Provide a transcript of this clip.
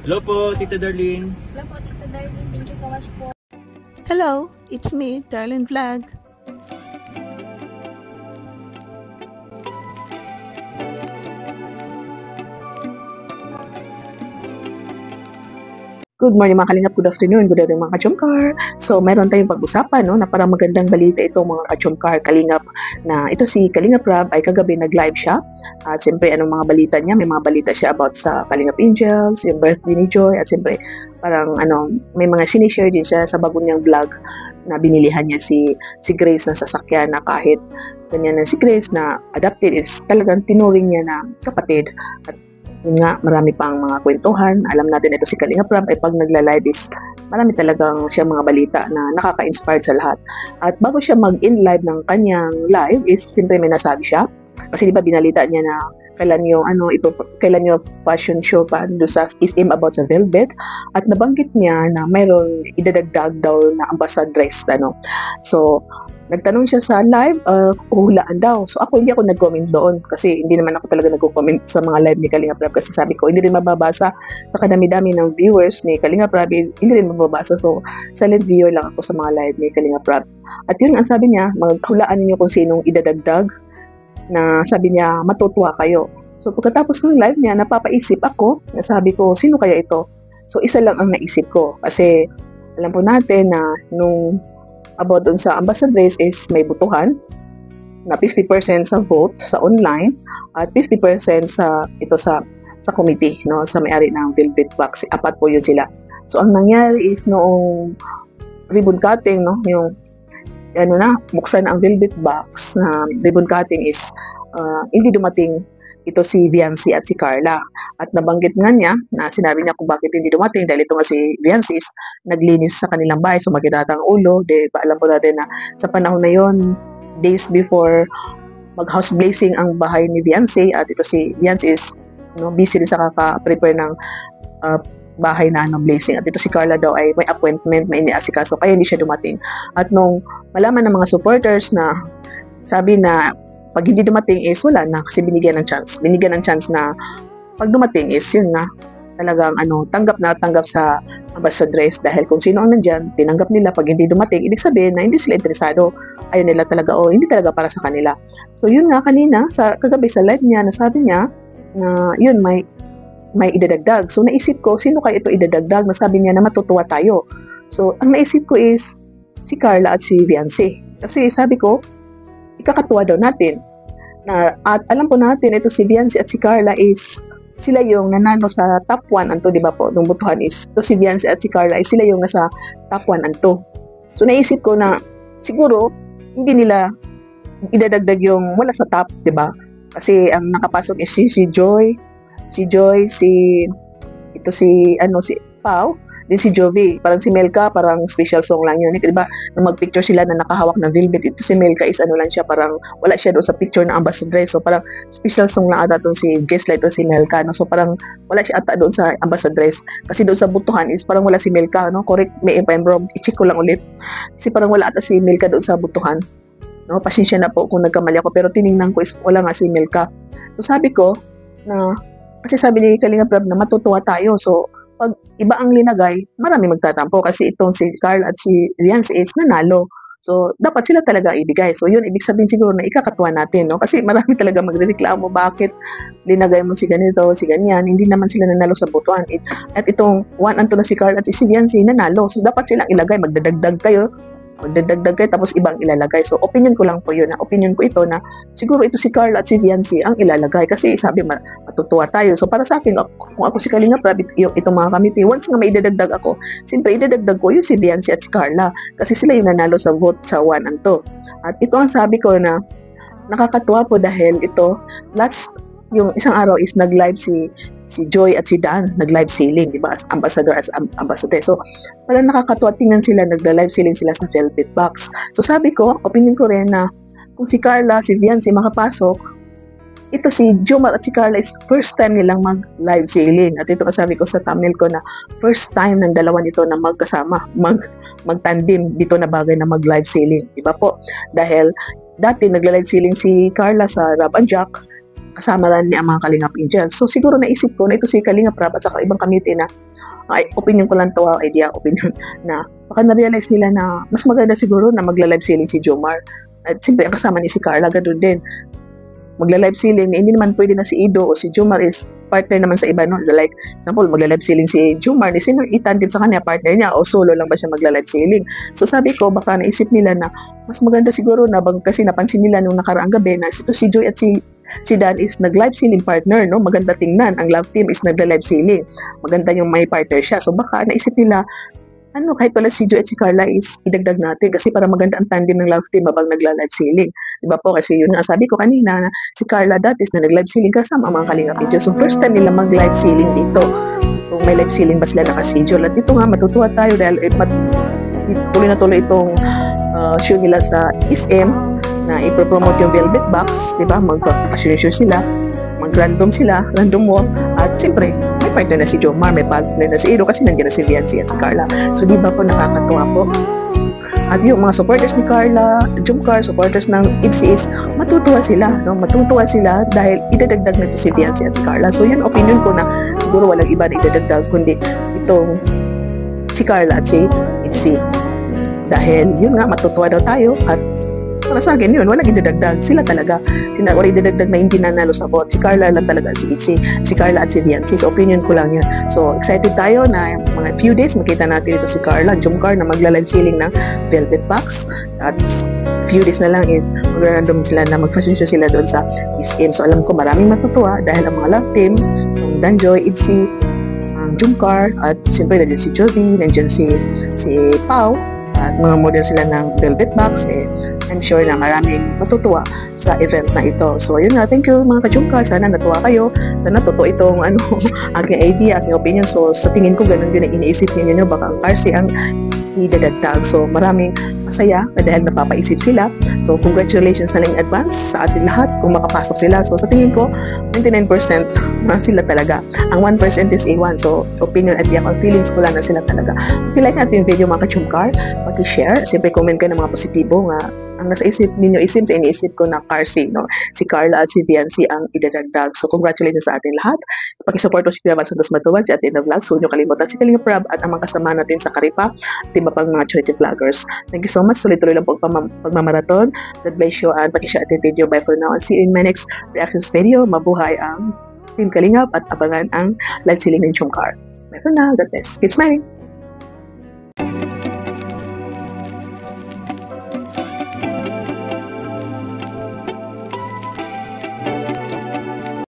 Hello po, Tita Darlene. Hello po, Tita Darlene. Thank you so much po. Hello, it's me, Darlene Vlog. Good morning mga kalingap, good afternoon, good afternoon mga kachomkar. So meron tayong pag-usapan no, na parang magandang balita ito mga kachomkar, kalingap, na ito si Kalingap Rab ay kagabi nag-live siya. At siyempre anong mga balita niya, may mga balita siya about sa Kalingap Angels, yung birthday ni Joy, at siyempre parang may mga sinishare din siya sa bago niyang vlog na binilihan niya si Grace na sasakyan na kahit ganyan na si Grace na adopted is talagang tinuring niya na kapatid. At yun nga, marami pang mga kwentuhan. Alam natin ito si Kalingap Rab ay pag nagla-live is marami talagang siya mga balita na nakaka-inspire sa lahat. At bago siya mag-in live ng kanyang live is siyempre may nasabi siya. Kasi di ba binalita niya na kailan yung fashion show pa doon sa SM about sa Velvet. At nabanggit niya na mayroon idadagdag daw na ambassadress. So, nagtanong siya sa live, hulaan daw. So ako hindi ako nag-comment doon kasi hindi naman ako talaga nag-comment sa mga live ni Kalingap Rab kasi sabi ko hindi rin mababasa sa kadami-dami ng viewers ni Kalingap Rab, hindi rin mababasa. So silent viewer lang ako sa mga live ni Kalingap Rab. At yun ang sabi niya, maghulaan niyo kung sinong idadagdag na sabi niya matutuwa kayo. So pagkatapos ng live niya, napapaisip ako, nasabi ko sino kaya ito? So isa lang ang naisip ko kasi alam po natin na nung about dun sa ambassadress is may butuhan na 50% sa vote sa online at 50% sa committee, no, sa may-ari ng Velvet Box. Apat po yun sila. So ang nangyari is noong ribbon cutting, no, yung buksan ang Velvet Box na ribbon cutting is hindi dumating ito si Viancy at si Carla. At nabanggit nga niya na sinabi niya kung bakit hindi dumating dahil ito nga si Viancy is naglinis sa kanilang bahay. So magitatang ulo. Alam po natin na sa panahon na yon, days before mag-house blazing ang bahay ni Viancy at ito si Viancy is busy din sa kaka-prepare ng bahay na blazing. At ito si Carla daw ay may appointment, may iniasikaso kaya hindi siya dumating. At nung malaman ng mga supporters na sabi na pag hindi dumating is wala na kasi binigyan ng chance na pag dumating is yun na talagang tanggap sa ambassadress dahil kung sino ang nandyan, tinanggap nila. Pag hindi dumating, ibig sabihin na hindi sila interesado, ayaw nila talaga o hindi talaga para sa kanila. So yun nga kanina, kagabi sa live niya, nasabi niya na yun may idadagdag. So naisip ko, sino kaya ito idadagdag? Nasabi niya na matutuwa tayo. So ang naisip ko is si Carla at si Viancy. Kasi sabi ko, ikakatuwa daw natin. At alam po natin, ito si Viancy at si Carla is sila yung nanalo sa top 1 and 2, di ba po? Nung butuhan is, ito si Viancy at si Carla is sila yung nasa top 1 and 2. So naisip ko na siguro hindi nila idadagdag yung wala sa top, di ba? Kasi ang nakapasok is si Joy, si Pau, din si Jovi, parang si Melka, parang special song lang yun. Diba, nung mag-picture sila na nakahawak ng Velvet, ito si Melka is lang siya, parang wala siya doon sa picture ng ambassadress. So parang special song lang ata doon si guest like si Melka, no? So parang wala siya ata doon sa ambassadress. Kasi doon sa butuhan is parang wala si Melka, no? Correct, may if I'm wrong, i-check ko lang ulit. Kasi parang wala ata si Melka doon sa butuhan. No? Pasensya na po kung nagkamali ako, pero tiningnan ko is wala nga si Melka. So sabi ko na, kasi sabi ni Kalingap Rab na matutuwa tayo. So pag iba ang linagay, marami magtatampo kasi itong si Carl at si Viancy is nanalo. So, dapat sila talaga ibigay. So, yun, ibig sabihin siguro na ikakatuwa natin, no? Kasi marami talaga magreklamo, bakit linagay mo si ganito, si ganyan, hindi naman sila nanalo sa botohan. At itong 1 and 2 na si Carl at si Viancy nanalo. So, dapat silang ilagay, magdadagdag kayo, tapos ibang ilalagay. So, opinion ko lang po yun. Opinion ko ito na siguro ito si Carla at si Viancy ang ilalagay kasi sabi matutuwa tayo. So, para sa akin, kung ako si Kalingap Rab, itong mga committee, once nga may idadagdag ako, siyempre idadagdag ko yung si Viancy at si Carla kasi sila yung nanalo sa vote sa 1 and 2. At ito ang sabi ko na nakakatuwa po dahil ito, yung isang araw is nag-live si Joy at si Dan, nag-live selling, di ba? Ambassador as ambassador. So, parang nakakatuwa, tingnan sila, nag-live selling sila sa Velvet Box. So, sabi ko, opinion ko rin na kung si Carla, si Viancy makapasok, ito si Jomar at si Carla is first time nilang mag-live selling. At ito sabi ko sa thumbnail ko na first time ng dalawa nito na magkasama, mag-tandem dito na bagay na mag-live selling. Di ba po? Dahil dati nag-live selling si Carla sa Rab and Jack, kasama rin niya ang mga Kalingap Angels. So siguro naisip ko na ito si Kalingap Rab at saka ibang committee na opinion ko lang to, opinion na baka na-realize nila na mas maganda siguro na magla-live selling si Jomar. At siyempre ang kasama ni si Carla, ganoon din. Magla-live selling, hindi naman pwede na si Ido o si Jomar is partner naman sa iba, no? So like, example, magla-live selling si Jomar, ni sino itandem sa kanya, partner niya, o solo lang ba siya magla-live selling? So sabi ko, baka naisip nila na mas maganda siguro na kasi napansin nila nung nakaraang gabi na ito si Joy at si Dan is nag-live selling partner, no? Maganda tingnan. Ang love team is nagla-live selling. Maganda yung may partner siya. So baka naisip nila, kahit wala si Joy at si Carla is idagdag natin kasi para maganda ang tandem ng love team habang nagla-live selling. Diba po? Kasi yun nga sabi ko kanina na si Carla dati is na nag-live selling kasama ang mga Kalingap Angels. So first time nila mag-live selling dito. Kung may live selling ba sila nakaschedule. At dito nga matutuwa tayo dahil tuloy na tuloy itong show nila sa SM na ipropromote yung Velvet Box, diba? Mag-fashion show sila, mag-random walk, at siyempre, may partner na si Jomar, may partner na si Ido kasi nandiyan na si Viancy at si Carla. So, diba po nakakatuwa po? At yung mga supporters ni Carla, Jomcar, supporters ng ITZY is matutuwa sila, no? Matutuwa sila dahil idadagdag na ito si Viancy at si Carla. So, yun opinion ko na siguro walang iba na idadagdag kundi itong si Carla at si ITZY. Dahil yun nga, matutuwa daw tayo at para sa akin yun, walang idadagdag. Sila talaga. Walang idadagdag na hindi nanalo sa vote. Si Carla lang talaga, si ITZY, si Carla at si Viancy. So, opinion ko lang yun. So, excited tayo na mga few days, makita natin ito si Carla, Jomcar na magla-live selling ng Velvet Box. At few days na lang is mag-random sila na mag-fashion show sila doon sa SM. So, alam ko maraming matutuwa dahil ang mga love team, ang Danjoy, ITZY, ang Jomcar, at siyempre nandiyan si Jovi, nandiyan si Pau, at mga model sila ng Velvet Box, I'm sure na maraming matutuwa sa event na ito. So, ayun nga, thank you mga ka-Jomcar. Sana natuwa kayo. Sana totoo itong aking idea, aking opinion. So, sa tingin ko, ganun din ang iniisip ninyo, baka ang Carsi ang idadagdag. So, maraming masaya dahil napapaisip sila. So, congratulations na lang in advance sa ating lahat kung makapasok sila. So, sa tingin ko, 99% na sila talaga. Ang 1% is A1. So, opinion at ang feelings ko lang na sila talaga. Kung like natin yung video mga ka-Jomcar, pag-share. Siyempre, comment kayo ng mga positibo nga. Ang nasa isip ninyo isim, sa iniisip ko na Carsi, no? Si Carla at si Viancy ang idadagdag. So, congratulations sa ating lahat. Pag-support ko si Kuya Val Santos Matuwad, si Ate Vlog. So, huwag kalimutan si Kalingap Rab at ang mga kasama natin sa Karipa at iba pang mga charity vloggers. Thank you so much. Tuloy-tuloy lang po pagmamarathon. God bless you and pag-share ating video. Bye for now and see you in my next reactions video. Mabuhay ang Team Kalingap at abangan ang live selling ng Jomcar. Bye for now. God bless. Keep smiling.